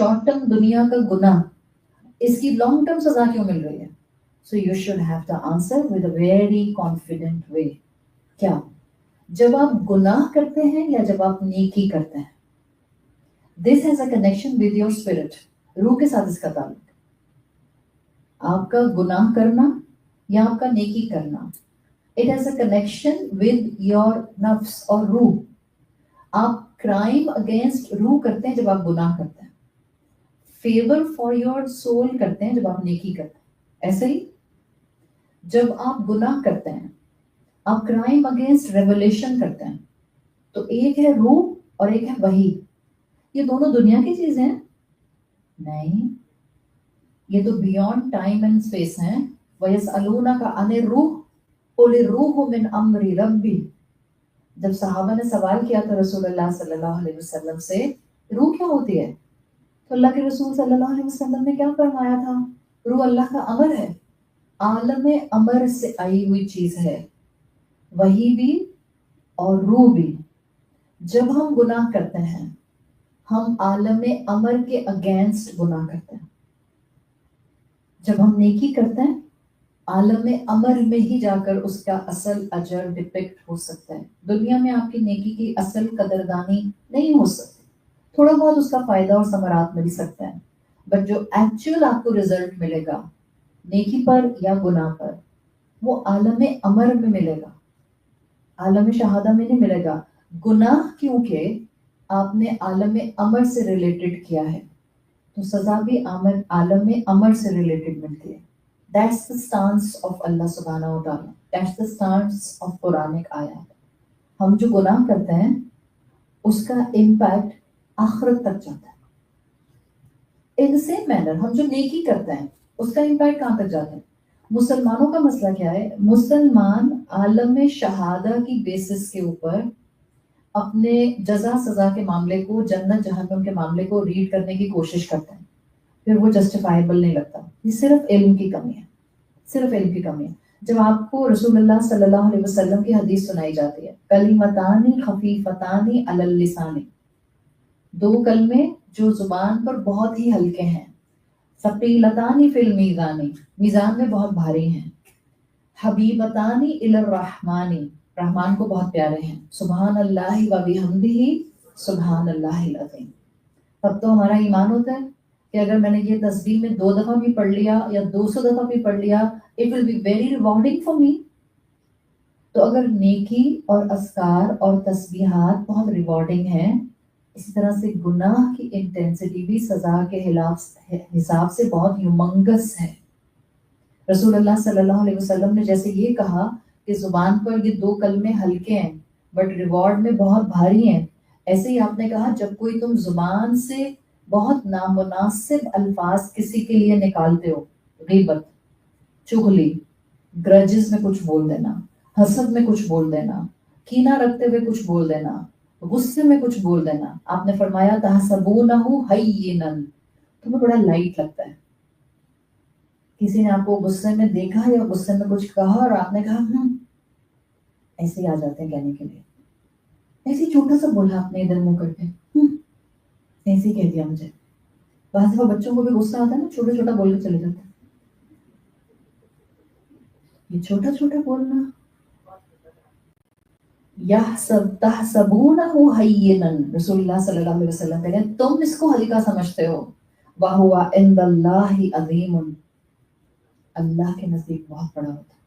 Short term दुनिया का गुनाह, इसकी लॉन्ग टर्म सजा क्यों मिल रही है? So you should have the answer with a very confident way. क्या जब आप गुनाह करते हैं या जब आप नेकी करते हैं? This has a connection with your spirit. रूह के साथ इसका ताल्लुक. आपका गुनाह करना या आपका नेकी करना, it has a connection with your नफ्स और रूह. आप क्राइम अगेंस्ट रूह करते हैं जब आप गुनाह करते हैं, फेवर फॉर योर सोल करते हैं जब आप नेकी करते हैं. ऐसे ही जब आप गुनाह करते हैं, आप क्राइम अगेंस्ट रेवलेशन करते हैं, तो एक है रूह और एक है वही. ये दोनों दुनिया की चीजें हैं? नहीं, ये तो बियॉन्ड टाइम एंड स्पेस हैं. वयसअलूनका अनि रूह कुल रूह मिन अम्रि रब्बी. जब सहाबा ने सवाल किया था रसूलुल्लाह सल्लल्लाहु अलैहि वसल्लम से, रूह क्या होती है? तो अल्लाह के रसूल सल्लल्लाहु अलैहि वसल्लम ने क्या फरमाया था? रूह अल्लाह का अमर है, आलम अमर से आई हुई चीज है, वही भी और रूह भी. जब हम गुनाह करते हैं, हम आलम अमर के अगेंस्ट गुनाह करते हैं. जब हम नेकी करते हैं, आलम अमर में ही जाकर उसका असल अजर डिपिक्ट हो सकता है. दुनिया में आपकी नेकी की असल कदरदानी नहीं हो सकती. थोड़ा बहुत उसका फायदा और समरात मिल सकता है, बट जो एक्चुअल आपको रिजल्ट मिलेगा नेकी पर या गुनाह पर, वो आलम अमर में मिलेगा, आलम शहादा में नहीं मिलेगा. गुनाह क्योंकि आपने आलम अमर से रिलेटेड किया है, तो सजा भी आलम अमर से रिलेटेड मिलती है. That's the stance of Allah subhanahu wa ta'ala. That's the stance of Quranic ayat. हम जो गुनाह करते हैं उसका इम्पैक्ट आखिरत तक जाता है. इन द सेम मैनर हम जो नेकी करते हैं उसका इम्पैक्ट कहाँ तक जाता है? मुसलमानों का मसला क्या है? मुसलमान आलम शहादा की बेसिस के ऊपर अपने जजा सजा के मामले को, जन्नत जहन्नम के मामले को रीड करने की कोशिश करते हैं, फिर वो जस्टिफाइबल नहीं लगता. ये सिर्फ इल्म की कमी है, सिर्फ इल्म की कमी है. जब आपको रसूलुल्लाह सल्लल्लाहु अलैहि वसल्लम की हदीस सुनाई जाती है, कलिमतानी खफीफतानी अलल लिसानी, दो कलमे जो जुबान पर बहुत ही हल्के हैं, सकीलतानी फिल मीज़ानी, मीज़ान में बहुत भारी हैं, हबीबतानी इलर रहमानी, रहमान को बहुत प्यारे हैं, सुभान अल्लाहि व बिहम्दिही सुभान अल्लाहिल अज़ीम. तब तो हमारा ईमान होता है कि अगर मैंने ये तस्बीह में 2 दफा भी पढ़ लिया या 200 दफा भी पढ़ लिया, it will be very rewarding for me. तो अगर नेकी और अस्कार और तस्बीहात बहुत रिवॉर्डिंग हैं, इसी तरह से गुनाह की इंटेंसिटी भी सजा के हिसाब से बहुत ह्यूमंगस है. रसूलुल्लाह सल्लल्लाहु अलैहि वसल्लम ने जैसे ये कहा कि जुबान पर ये 2 कलमे हल्के हैं बट रिवॉर्ड में बहुत भारी हैं, ऐसे ही आपने कहा जब कोई तुम जुबान से बहुत नामुनासिब अल्फाज किसी के लिए निकालते हो, गीबत, चुगली, ग्रजेस में कुछ बोल देना, हसद में कुछ बोल देना, कीना रखते हुए कुछ बोल देना, गुस्से में कुछ बोल देना, आपने फरमाया तहसबूनहु हय्यिनन, तुम्हें बड़ा लाइट लगता है. किसी ने आपको गुस्से में देखा या गुस्से में कुछ कहा और आपने कहा ऐसे ही आ जाते हैं कहने के लिए, ऐसे छोटा सा बोला आपने इधर मुंह करके, ऐसे ही कह दिया मुझे. बाद दफा बच्चों को भी गुस्सा आता है ना, छोटा छोटा बोल के चले जाते हैं. ये छोटा छोटा बोलना, तहसबूनहु हय्यिनन, रसूलुल्लाह सल्लल्लाहु अलैहि वसल्लम कहते हैं तुम इसको हल्का समझते हो, वहुवा इंदल्लाहि अज़ीमुन, अल्लाह के नजदीक बहुत बड़ा होता है.